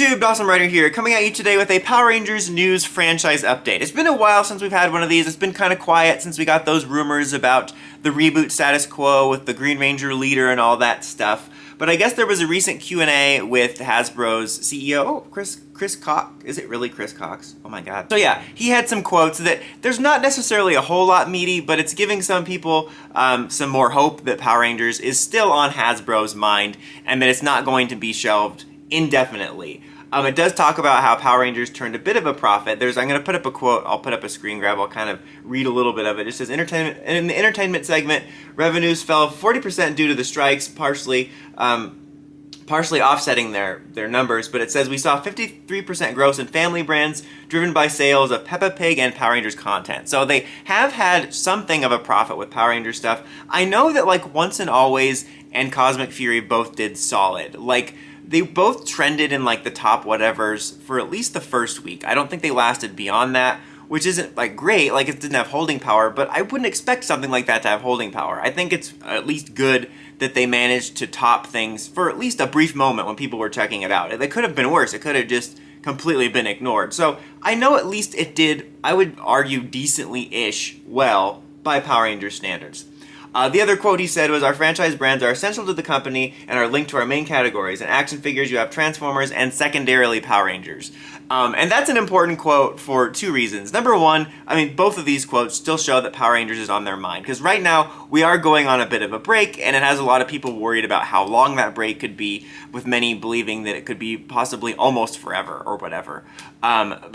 YouTube, Dawson Writer here, coming at you today with a Power Rangers news franchise update. It's been a while since we've had one of these. It's been kind of quiet since we got those rumors about the reboot status quo with the Green Ranger leader and all that stuff. But I guess there was a recent Q&A with Hasbro's CEO, Chris Cox. Is it really Chris Cox? Oh my god. So yeah, he had some quotes that there's not necessarily a whole lot meaty, but it's giving some people some more hope that Power Rangers is still on Hasbro's mind and that it's not going to be shelved indefinitely. It does talk about how Power Rangers turned a bit of a profit. I'm going to put up a quote, I'll put up a screen grab, I'll kind of read a little bit of it. It says, in the entertainment segment, revenues fell 40% due to the strikes, partially offsetting their numbers, but it says we saw 53% growth in family brands driven by sales of Peppa Pig and Power Rangers content. So they have had something of a profit with Power Rangers stuff. I know that like Once and Always and Cosmic Fury both did solid. Like, they both trended in like the top whatevers for at least the first week. I don't think they lasted beyond that, which isn't like great, like it didn't have holding power, but I wouldn't expect something like that to have holding power. I think it's at least good that they managed to top things for at least a brief moment when people were checking it out. It could have been worse. It could have just completely been ignored. So I know at least it did, I would argue, decently-ish well by Power Rangers standards. The other quote he said was, our franchise brands are essential to the company and are linked to our main categories. In action figures, you have Transformers and secondarily Power Rangers. And that's an important quote for two reasons. Number one, I mean, both of these quotes still show that Power Rangers is on their mind. Because right now, we are going on a bit of a break, and it has a lot of people worried about how long that break could be, with many believing that it could be possibly almost forever or whatever. But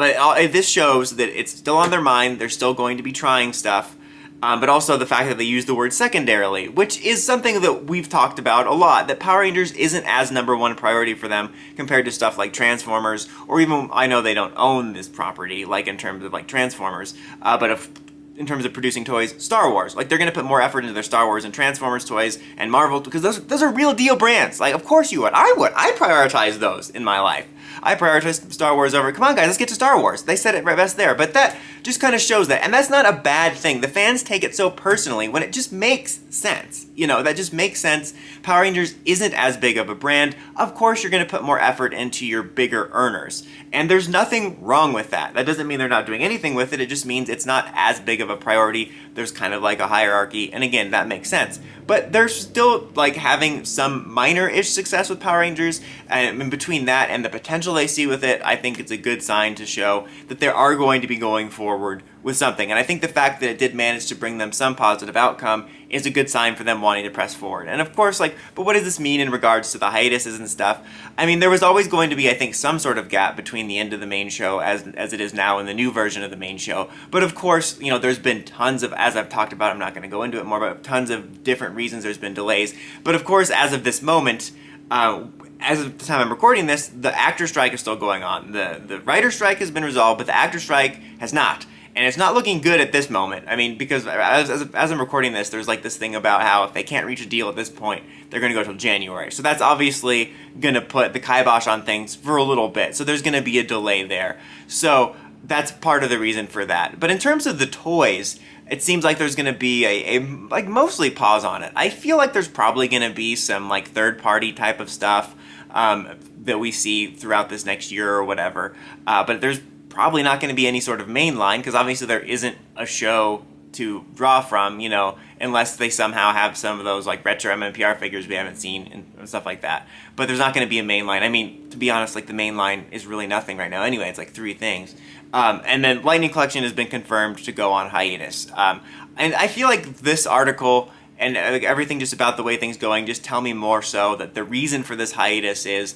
this shows that it's still on their mind. They're still going to be trying stuff. But also the fact that they use the word secondarily, which is something that we've talked about a lot, that Power Rangers isn't as number one priority for them compared to stuff like Transformers, or even, I know they don't own this property, like in terms of like Transformers, but in terms of producing toys, Star Wars. Like, they're going to put more effort into their Star Wars and Transformers toys and Marvel, because those are real deal brands. Like, of course you would. I would. I prioritize those in my life. I prioritize Star Wars over, come on guys, let's get to Star Wars. They said it right best there. But that just kind of shows that. And that's not a bad thing. The fans take it so personally when it just makes sense. You know, that just makes sense. Power Rangers isn't as big of a brand. Of course you're going to put more effort into your bigger earners. And there's nothing wrong with that. That doesn't mean they're not doing anything with it. It just means it's not as big of a priority. There's kind of like a hierarchy. And again, that makes sense. But they're still like having some minor-ish success with Power Rangers. And in between that and the potential they see with it, I think it's a good sign to show that they are going to be going forward with something. And I think the fact that it did manage to bring them some positive outcome is a good sign for them wanting to press forward. And of course, like, but what does this mean in regards to the hiatuses and stuff? I mean, there was always going to be, I think, some sort of gap between the end of the main show as it is now and the new version of the main show. But of course, you know, there's been tons of, as I've talked about, I'm not going to go into it more, but tons of different reasons there's been delays. But of course, as of this moment, as of the time I'm recording this, the actor strike is still going on. The writer strike has been resolved, but the actor strike has not. And it's not looking good at this moment. I mean, because as I'm recording this, there's like this thing about how if they can't reach a deal at this point, they're going to go till January. So that's obviously going to put the kibosh on things for a little bit. So there's going to be a delay there. So that's part of the reason for that. But in terms of the toys, it seems like there's going to be a like mostly pause on it. I feel like there's probably going to be some like third-party type of stuff that we see throughout this next year or whatever. But there's probably not going to be any sort of main line, because obviously there isn't a show to draw from, you know, unless they somehow have some of those like retro mmpr figures we haven't seen and stuff like that. But there's not going to be a main line. I mean, to be honest, like the main line is really nothing right now anyway. It's like 3 things. And then Lightning Collection has been confirmed to go on hiatus. And I feel like this article and everything just about the way things going just tell me more so that the reason for this hiatus is,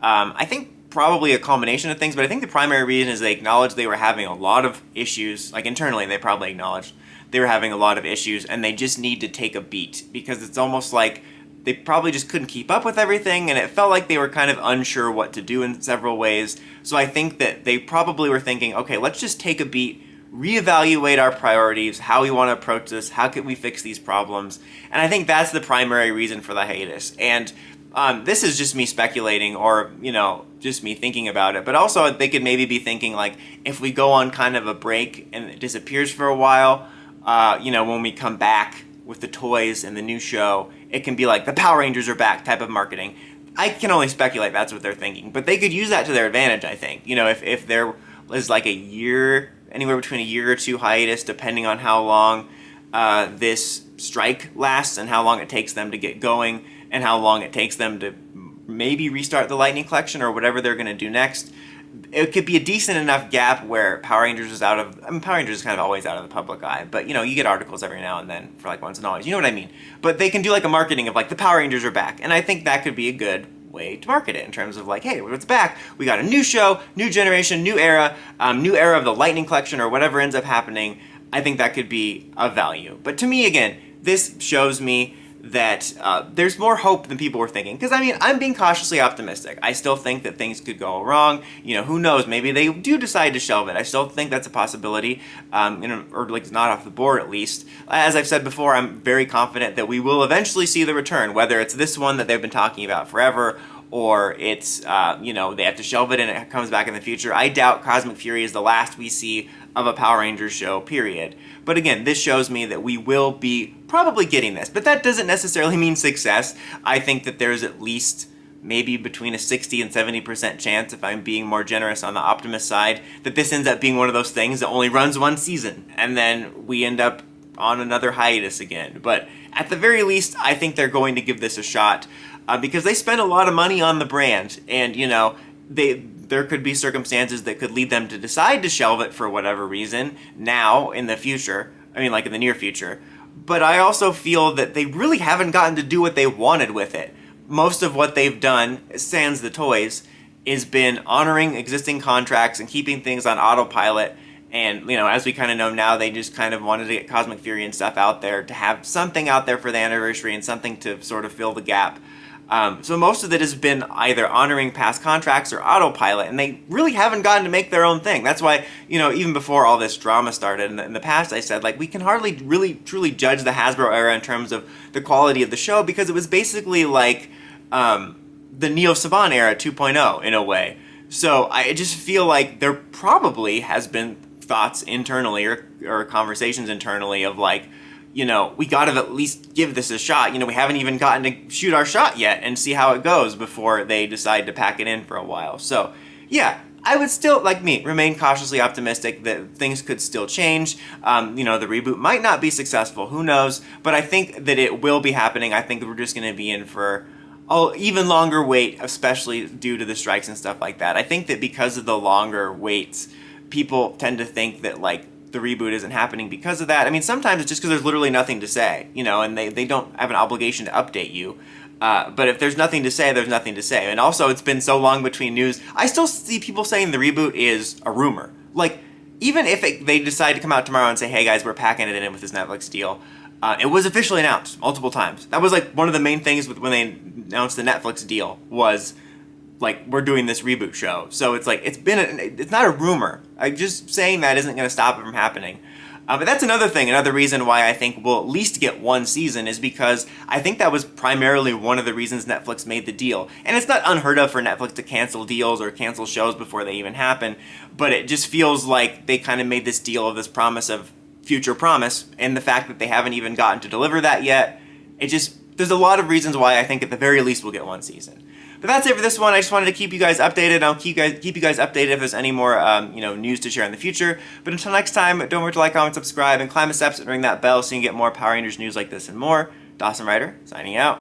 I think, probably a combination of things, but I think the primary reason is they acknowledged they were having a lot of issues, like internally they probably acknowledged they were having a lot of issues, and they just need to take a beat, because it's almost like they probably just couldn't keep up with everything, and it felt like they were kind of unsure what to do in several ways. So I think that they probably were thinking, okay, let's just take a beat, reevaluate our priorities, how we want to approach this, how can we fix these problems, and I think that's the primary reason for the hiatus. And this is just me speculating, or, you know, just me thinking about it. But also, they could maybe be thinking, like, if we go on kind of a break and it disappears for a while, you know, when we come back with the toys and the new show, it can be like the Power Rangers are back type of marketing. I can only speculate that's what they're thinking, but they could use that to their advantage, I think. You know, if there was like a year, anywhere between a year or two hiatus, depending on how long this strike lasts and how long it takes them to get going and how long it takes them to maybe restart the Lightning Collection or whatever they're going to do next, it could be a decent enough gap where Power Rangers is out of, I mean, Power Rangers is kind of always out of the public eye, but you know, you get articles every now and then for like once and always, you know what I mean? But they can do like a marketing of like the Power Rangers are back, and I think that could be a good way to market it in terms of like, hey, it's back, we got a new show, new generation, new era of the Lightning Collection or whatever ends up happening. I think that could be of value. But to me, again, this shows me that there's more hope than people were thinking. Because, I mean, I'm being cautiously optimistic. I still think that things could go wrong. You know, who knows? Maybe they do decide to shelve it. I still think that's a possibility, you know, or like not off the board at least. As I've said before, I'm very confident that we will eventually see the return, whether it's this one that they've been talking about forever, or it's, you know, they have to shelve it and it comes back in the future. I doubt Cosmic Fury is the last we see of a Power Rangers show, period. But again, this shows me that we will be probably getting this. But that doesn't necessarily mean success. I think that there's at least maybe between a 60 and 70% chance, if I'm being more generous on the optimist side, that this ends up being one of those things that only runs one season, and then we end up on another hiatus again. But at the very least, I think they're going to give this a shot, because they spend a lot of money on the brand, and you know, there could be circumstances that could lead them to decide to shelve it for whatever reason now in the future. I mean, like in the near future. But I also feel that they really haven't gotten to do what they wanted with it. Most of what they've done, sans the toys, has been honoring existing contracts and keeping things on autopilot. And, you know, as we kind of know now, they just kind of wanted to get Cosmic Fury and stuff out there to have something out there for the anniversary and something to sort of fill the gap. So most of it has been either honoring past contracts or autopilot, and they really haven't gotten to make their own thing. That's why, you know, even before all this drama started, in the past I said, like, we can hardly really truly judge the Hasbro era in terms of the quality of the show, because it was basically like the Neo Saban era 2.0 in a way. So I just feel like there probably has been thoughts internally or conversations internally of like, you know, we gotta at least give this a shot. You know, we haven't even gotten to shoot our shot yet and see how it goes before they decide to pack it in for a while. So, yeah, I would still, like me, remain cautiously optimistic that things could still change. You know, the reboot might not be successful, who knows, but I think that it will be happening. I think we're just gonna be in for an even longer wait, especially due to the strikes and stuff like that. I think that because of the longer waits, people tend to think that, like, the reboot isn't happening because of that. I mean, sometimes it's just because there's literally nothing to say, you know, and they don't have an obligation to update you. But if there's nothing to say, there's nothing to say. And also, it's been so long between news. I still see people saying the reboot is a rumor. Like, even if they decide to come out tomorrow and say, hey guys, we're packing it in with this Netflix deal, it was officially announced multiple times. That was like one of the main things when they announced the Netflix deal was, like, we're doing this reboot show. So it's like, it's not a rumor. Just saying that isn't going to stop it from happening. But that's another thing, another reason why I think we'll at least get one season is because I think that was primarily one of the reasons Netflix made the deal. And it's not unheard of for Netflix to cancel deals or cancel shows before they even happen, but it just feels like they kind of made this deal of this promise of future promise, and the fact that they haven't even gotten to deliver that yet, there's a lot of reasons why I think at the very least we'll get one season. But that's it for this one. I just wanted to keep you guys updated. I'll keep you guys updated if there's any more you know, news to share in the future. But until next time, don't forget to like, comment, subscribe, and climb the steps and ring that bell so you can get more Power Rangers news like this and more. Dawson Ryder, signing out.